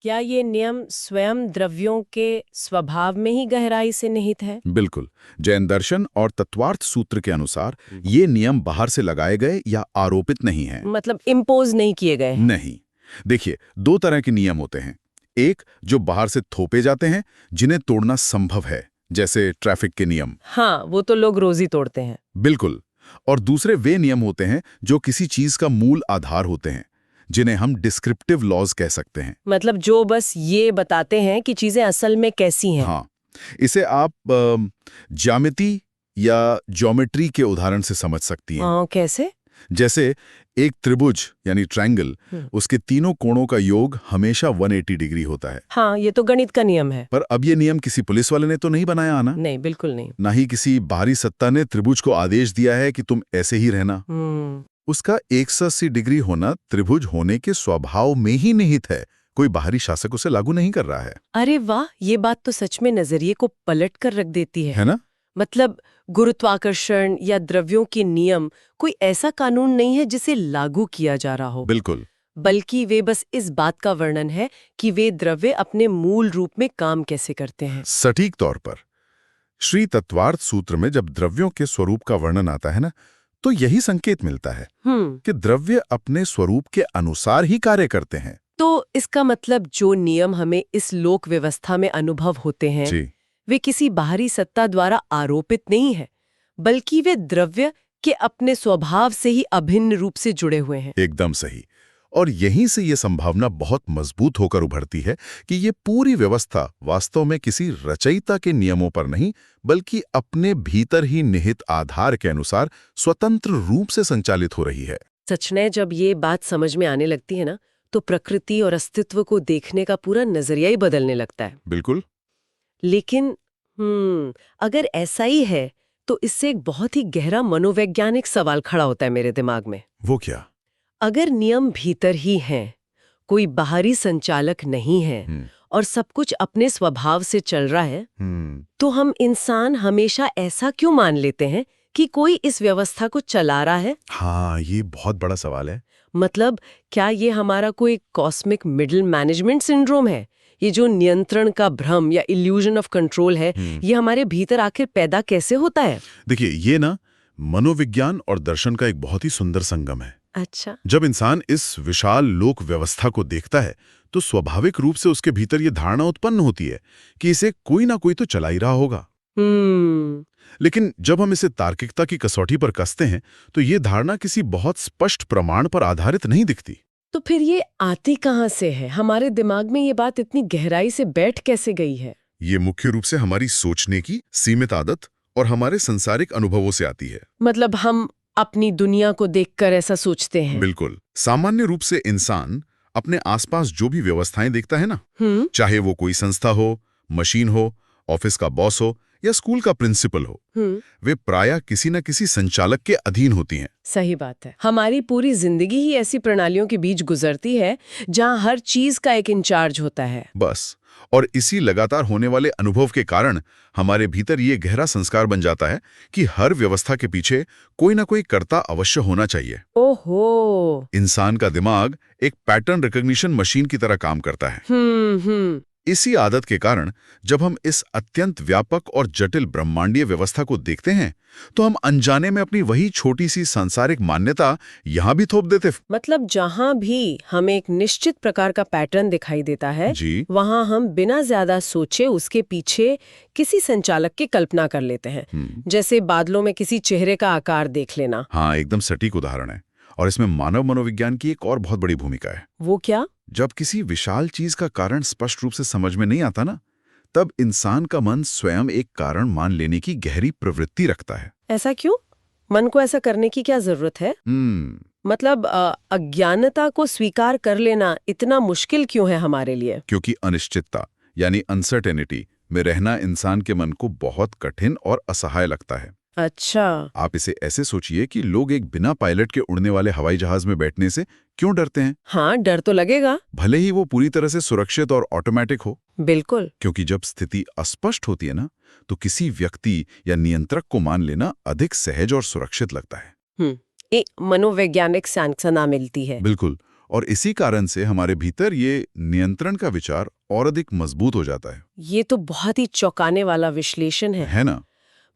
क्या ये नियम स्वयं द्रव्यों के स्वभाव में ही गहराई से निहित है? बिल्कुल। जैन दर्शन और तत्वार्थ सूत्र के अनुसार ये नियम बाहर से लगाए गए या आरोपित नहीं हैं। मतलब इम्पोज नहीं किए गए? नहीं। देखिए, दो तरह के नियम होते हैं। एक जो बाहर से थोपे जाते हैं, जिन्हें तोड़ना संभव है, जैसे ट्रैफिक के नियम। हाँ, वो तो लोग रोज ही तोड़ते हैं। बिल्कुल। और दूसरे वे नियम होते हैं जो किसी चीज का मूल आधार होते हैं, जिन्हें हम डिस्क्रिप्टिव लॉज कह सकते हैं। मतलब जो बस ये बताते हैं कि चीजें असल में कैसी हैं। हाँ, इसे आप ज्यामिति या ज्योमेट्री के उदाहरण से समझ सकती हैं। कैसे? जैसे एक त्रिभुज यानी ट्रायंगल, उसके तीनों कोणों का योग हमेशा 180 डिग्री होता है। हाँ, ये तो गणित का नियम है। पर अब ये नियम किसी पुलिस वाले ने तो नहीं बनाया ना? नहीं, बिल्कुल नहीं। ना ही किसी बाहरी सत्ता ने त्रिभुज को आदेश दिया है कि तुम ऐसे ही रहना। उसका 180 डिग्री होना त्रिभुज होने के स्वभाव में ही निहित है। कोई बाहरी शासक उसे लागू नहीं कर रहा है। अरे वाह, ये बात तो सच में नजरिए को पलट कर रख देती है ना? मतलब गुरुत्वाकर्षण या द्रव्यों के नियम कोई ऐसा कानून नहीं है जिसे लागू किया जा रहा हो। बिल्कुल। बल्कि वे बस इस बात का वर्णन है कि वे द्रव्य अपने मूल रूप में काम कैसे करते हैं। सटीक तौर पर श्री तत्वार्थ सूत्र में जब द्रव्यों के स्वरूप का वर्णन आता है ना, तो यही संकेत मिलता है कि द्रव्य अपने स्वरूप के अनुसार ही कार्य करते हैं। तो इसका मतलब जो नियम हमें इस लोक व्यवस्था में अनुभव होते हैं, वे किसी बाहरी सत्ता द्वारा आरोपित नहीं है, बल्कि वे द्रव्य के अपने स्वभाव से ही अभिन्न रूप से जुड़े हुए हैं। एकदम सही। और यहीं से ये संभावना बहुत मजबूत होकर उभरती है कि ये पूरी व्यवस्था वास्तव में किसी रचयिता के नियमों पर नहीं, बल्कि अपने भीतर ही निहित आधार के अनुसार स्वतंत्र रूप से संचालित हो रही है। सच में जब ये बात समझ में आने लगती है ना, तो प्रकृति और अस्तित्व को देखने का पूरा नजरिया ही बदलने लगता है। बिल्कुल। लेकिन अगर ऐसा ही है, तो इससे एक बहुत ही गहरा मनोवैज्ञानिक सवाल खड़ा होता है मेरे दिमाग में। वो क्या? अगर नियम भीतर ही हैं, कोई बाहरी संचालक नहीं है और सब कुछ अपने स्वभाव से चल रहा है, तो हम इंसान हमेशा ऐसा क्यों मान लेते हैं कि कोई इस व्यवस्था को चला रहा है? हाँ, ये बहुत बड़ा सवाल है। मतलब क्या ये हमारा कोई कॉस्मिक मिडिल मैनेजमेंट सिंड्रोम है? ये जो नियंत्रण का भ्रम या इल्यूजन ऑफ कंट्रोल है, ये हमारे भीतर आखिर पैदा कैसे होता है? देखिए, ये ना मनोविज्ञान और दर्शन का एक बहुत ही सुंदर संगम है। अच्छा। जब इंसान इस विशाल लोक व्यवस्था को देखता है, तो स्वाभाविक रूप से उसके भीतर ये धारणा उत्पन्न होती है कि इसे कोई ना कोई तो चला ही रहा होगा। लेकिन जब हम इसे तार्किकता की कसौटी पर कसते हैं, तो ये धारणा किसी बहुत स्पष्ट प्रमाण पर आधारित नहीं दिखती। तो फिर ये आती कहाँ से है? हमारे दिमाग में ये बात इतनी गहराई से बैठ कैसे गई है? ये मुख्य रूप से हमारी सोचने की सीमित आदत और हमारे सांसारिक अनुभवों से आती है। मतलब हम अपनी दुनिया को देखकर ऐसा सोचते हैं? बिल्कुल। सामान्य रूप से इंसान अपने आसपास जो भी व्यवस्थाएं देखता है ना, चाहे वो कोई संस्था हो, मशीन हो, ऑफिस का बॉस हो या स्कूल का प्रिंसिपल हो, वे प्रायः किसी न किसी संचालक के अधीन होती हैं। सही बात है। हमारी पूरी जिंदगी ही ऐसी प्रणालियों के बीच गुजरती है जहां हर चीज का एक इंचार्ज होता है। बस, और इसी लगातार होने वाले अनुभव के कारण हमारे भीतर ये गहरा संस्कार बन जाता है कि हर व्यवस्था के पीछे कोई ना कोई कर्ता अवश्य होना चाहिए। ओहो। इंसान का दिमाग एक पैटर्न रिकॉग्निशन मशीन की तरह काम करता है। इसी आदत के कारण जब हम इस अत्यंत व्यापक और जटिल ब्रह्मांडीय व्यवस्था को देखते हैं तो हम अनजाने में अपनी वही छोटी सी सांसारिक मान्यता यहां भी थोप देते। मतलब जहां भी हमें एक निश्चित प्रकार का पैटर्न दिखाई देता है जी, वहां हम बिना ज्यादा सोचे उसके पीछे किसी संचालक की कल्पना कर लेते हैं। जैसे बादलों में किसी चेहरे का आकार देख लेना। हाँ, एकदम सटीक उदाहरण है। और इसमें मानव मनोविज्ञान की एक और बहुत बड़ी भूमिका है। वो क्या? जब किसी विशाल चीज का कारण स्पष्ट रूप से समझ में नहीं आता ना, तब इंसान का मन स्वयं एक कारण मान लेने की गहरी प्रवृत्ति रखता है। ऐसा क्यों? मन को ऐसा करने की क्या जरूरत है? मतलब अज्ञानता को स्वीकार कर लेना इतना मुश्किल क्यों है हमारे लिए? क्योंकि अनिश्चितता यानी अनसर्टेनिटी में रहना इंसान के मन को बहुत कठिन और असहाय लगता है। अच्छा। आप इसे ऐसे सोचिए कि लोग एक बिना पायलट के उड़ने वाले हवाई जहाज में बैठने से क्यों डरते हैं? हाँ, डर तो लगेगा। भले ही वो पूरी तरह से सुरक्षित और ऑटोमेटिक हो। बिल्कुल। क्योंकि जब स्थिति अस्पष्ट होती है ना, तो किसी व्यक्ति या नियंत्रक को मान लेना अधिक सहज और सुरक्षित लगता है। एक मनोवैज्ञानिक सांत्वना मिलती है। बिल्कुल। और इसी कारण से हमारे भीतर ये नियंत्रण का विचार और अधिक मजबूत हो जाता है। ये तो बहुत ही चौंकाने वाला विश्लेषण है ना?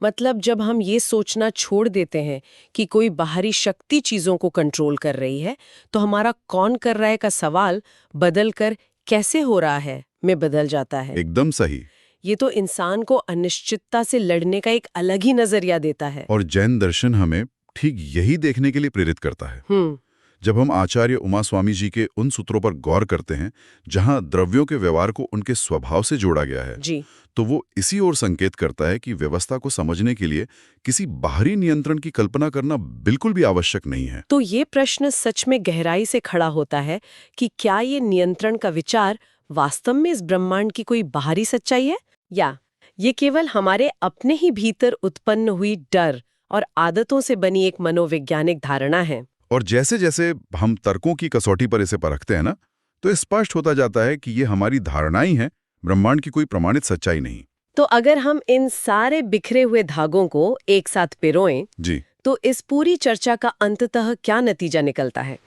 मतलब जब हम ये सोचना छोड़ देते हैं कि कोई बाहरी शक्ति चीजों को कंट्रोल कर रही है, तो हमारा कौन कर रहा है का सवाल बदलकर कैसे हो रहा है में बदल जाता है। एकदम सही। ये तो इंसान को अनिश्चितता से लड़ने का एक अलग ही नजरिया देता है। और जैन दर्शन हमें ठीक यही देखने के लिए प्रेरित करता है। जब हम आचार्य उमा स्वामी जी के उन सूत्रों पर गौर करते हैं जहां द्रव्यों के व्यवहार को उनके स्वभाव से जोड़ा गया है जी, तो वो इसी ओर संकेत करता है कि व्यवस्था को समझने के लिए किसी बाहरी नियंत्रण की कल्पना करना बिल्कुल भी आवश्यक नहीं है। तो ये प्रश्न सच में गहराई से खड़ा होता है कि क्या ये नियंत्रण का विचार वास्तव में इस ब्रह्मांड की कोई बाहरी सच्चाई है, या ये केवल हमारे अपने ही भीतर उत्पन्न हुई डर और आदतों से बनी एक मनोवैज्ञानिक धारणा है। और जैसे जैसे हम तर्कों की कसौटी पर इसे परखते हैं ना, तो स्पष्ट होता जाता है कि ये हमारी धारणाएं हैं, ब्रह्मांड की कोई प्रमाणित सच्चाई नहीं। तो अगर हम इन सारे बिखरे हुए धागों को एक साथ पिरोएं जी, तो इस पूरी चर्चा का अंततः क्या नतीजा निकलता है?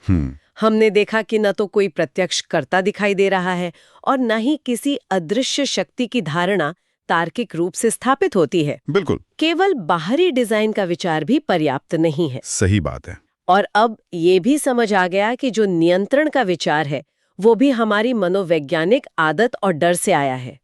हमने देखा कि न तो कोई प्रत्यक्ष कर्ता दिखाई दे रहा है और न ही किसी अदृश्य शक्ति की धारणा तार्किक रूप से स्थापित होती है। बिल्कुल। केवल बाहरी डिजाइन का विचार भी पर्याप्त नहीं है। सही बात है। और अब ये भी समझ आ गया कि जो नियंत्रण का विचार है वो भी हमारी मनोवैज्ञानिक आदत और डर से आया है।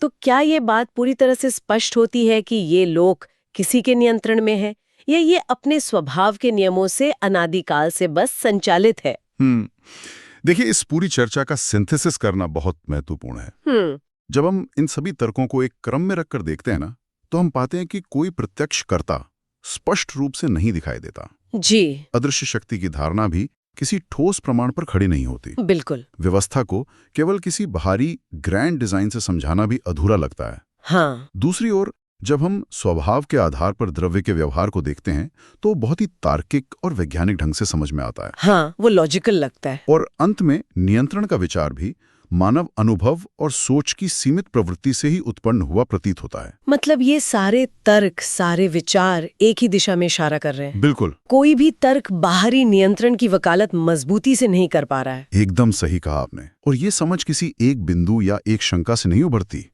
तो क्या ये बात पूरी तरह से स्पष्ट होती है कि ये लोग किसी के नियंत्रण में है या ये अपने स्वभाव के नियमों से अनादिकाल से बस संचालित है? देखिए, इस पूरी चर्चा का सिंथेसिस करना बहुत महत्वपूर्ण है। जब हम इन सभी तर्कों को एक क्रम में रखकर देखते हैं ना, तो हम पाते हैं कि कोई प्रत्यक्ष कर्ता स्पष्ट रूप से नहीं दिखाई देता। जी। अदृश्य शक्ति की धारणा भी किसी ठोस प्रमाण पर खड़ी नहीं होती। बिल्कुल। व्यवस्था को केवल किसी बाहरी ग्रैंड डिजाइन से समझाना भी अधूरा लगता है। हाँ। दूसरी ओर जब हम स्वभाव के आधार पर द्रव्य के व्यवहार को देखते हैं तो बहुत ही तार्किक और वैज्ञानिक ढंग से समझ में आता है। हाँ, वो लॉजिकल लगता है। और अंत में नियंत्रण का विचार भी मानव अनुभव और सोच की सीमित प्रवृत्ति से ही उत्पन्न हुआ प्रतीत होता है। मतलब ये सारे तर्क, सारे विचार एक ही दिशा में इशारा कर रहे हैं। बिल्कुल। कोई भी तर्क बाहरी नियंत्रण की वकालत मजबूती से नहीं कर पा रहा है। एकदम सही कहा आपने। और ये समझ किसी एक बिंदु या एक शंका से नहीं उभरती,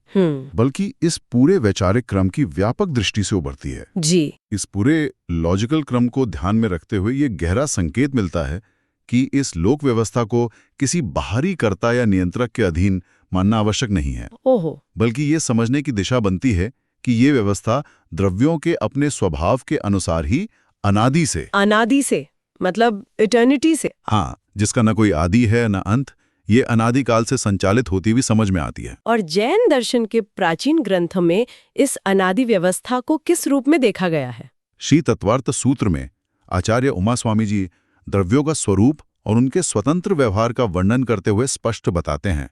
बल्कि इस पूरे वैचारिक क्रम की व्यापक दृष्टि से उभरती है। जी। इस पूरे लॉजिकल क्रम को ध्यान में रखते हुए ये गहरा संकेत मिलता है कि इस लोक व्यवस्था को किसी बाहरी कर्ता या नियंत्रक के अधीन मानना आवश्यक नहीं है। ओहो। बल्कि ये समझने की दिशा बनती है कि ये व्यवस्था द्रव्यों के अपने स्वभाव के अनुसार ही अनादि से मतलब इटर्निटी से, हाँ, जिसका न कोई आदि है न अंत, ये अनादिकाल से संचालित होती हुई समझ में आती है। और जैन दर्शन के प्राचीन ग्रंथ में इस अनादि व्यवस्था को किस रूप में देखा गया है? श्री तत्वार्थ सूत्र में आचार्य उमा स्वामी जी द्रव्यों का स्वरूप और उनके स्वतंत्र व्यवहार का वर्णन करते हुए स्पष्ट बताते हैं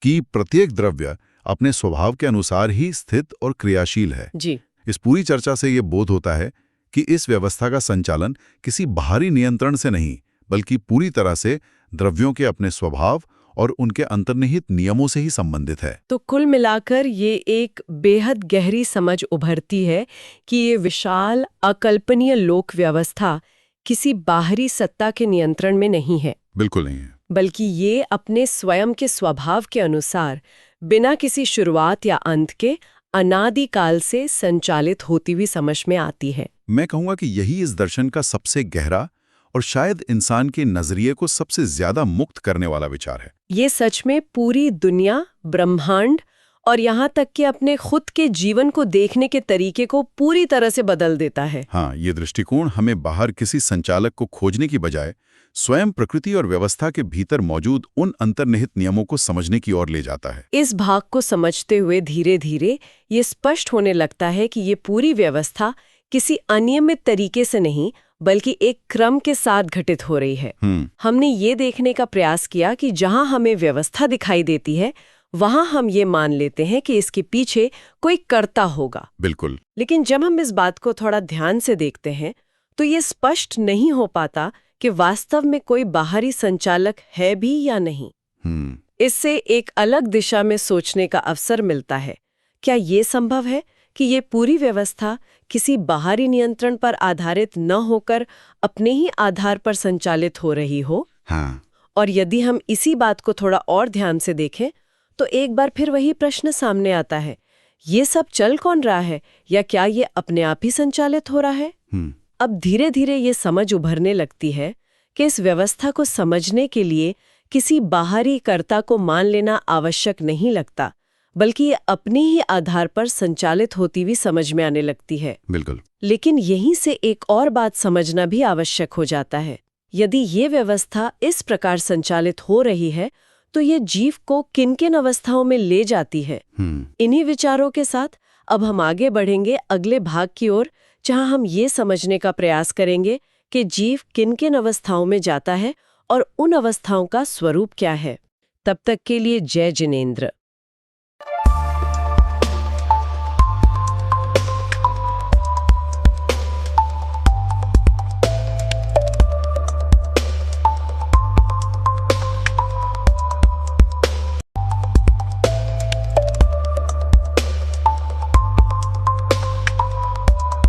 कि प्रत्येक द्रव्य अपने स्वभाव के अनुसार ही स्थित और क्रियाशील है। जी। इस पूरी चर्चा से ये बोध होता है कि इस व्यवस्था का संचालन किसी बाहरी नियंत्रण से नहीं, बल्कि पूरी तरह से द्रव्यों के अपने स्वभाव और उनके अंतर्निहित नियमों से ही संबंधित है। तो कुल मिलाकर ये एक बेहद गहरी समझ उभरती है कि ये विशाल अकल्पनीय लोक व्यवस्था किसी बाहरी सत्ता के नियंत्रण में नहीं है। बिल्कुल नहीं है। बल्कि ये अपने स्वयं के स्वभाव के अनुसार बिना किसी शुरुआत या अंत के अनादिकाल से संचालित होती हुई समझ में आती है। मैं कहूँगा कि यही इस दर्शन का सबसे गहरा और शायद इंसान के नजरिए को सबसे ज्यादा मुक्त करने वाला विचार है। ये सच में पूरी दुनिया, ब्रह्मांड और यहाँ तक कि अपने खुद के जीवन को देखने के तरीके को पूरी तरह से बदल देता है। हाँ, ये दृष्टिकोण हमें बाहर किसी संचालक को खोजने की बजाय स्वयं प्रकृति और व्यवस्था के भीतर मौजूद उन अंतर्निहित नियमों को समझने की ओर ले जाता है। इस भाग को समझते हुए धीरे धीरे ये स्पष्ट होने लगता है कि ये पूरी व्यवस्था किसी अनियमित तरीके से नहीं, बल्कि एक क्रम के साथ घटित हो रही है। हमने ये देखने का प्रयास किया कि जहां हमें व्यवस्था दिखाई देती है, वहां हम ये मान लेते हैं कि इसके पीछे कोई कर्ता होगा। बिल्कुल। लेकिन जब हम इस बात को थोड़ा ध्यान से देखते हैं, तो ये स्पष्ट नहीं हो पाता कि वास्तव में कोई बाहरी संचालक है भी या नहीं। इससे एक अलग दिशा में सोचने का अवसर मिलता है। क्या ये संभव है कि ये पूरी व्यवस्था किसी बाहरी नियंत्रण पर आधारित न होकर अपने ही आधार पर संचालित हो रही हो? हाँ। और यदि हम इसी बात को थोड़ा और ध्यान से देखें, तो एक बार फिर वही प्रश्न सामने आता है, ये सब चल कौन रहा है, या क्या ये अपने आप ही संचालित हो रहा है? अब धीरे धीरे ये समझ उभरने लगती है कि इस व्यवस्था को समझने के लिए किसी बाहरी कर्ता को मान लेना आवश्यक नहीं लगता, बल्कि ये अपने ही आधार पर संचालित होती हुई समझ में आने लगती है। बिल्कुल। लेकिन यहीं से एक और बात समझना भी आवश्यक हो जाता है। यदि ये व्यवस्था इस प्रकार संचालित हो रही है, तो ये जीव को किन-किन अवस्थाओं में ले जाती है? इन्हीं विचारों के साथ अब हम आगे बढ़ेंगे अगले भाग की ओर, जहां हम ये समझने का प्रयास करेंगे कि जीव किन-किन अवस्थाओं में जाता है और उन अवस्थाओं का स्वरूप क्या है। तब तक के लिए जय जिनेंद्र।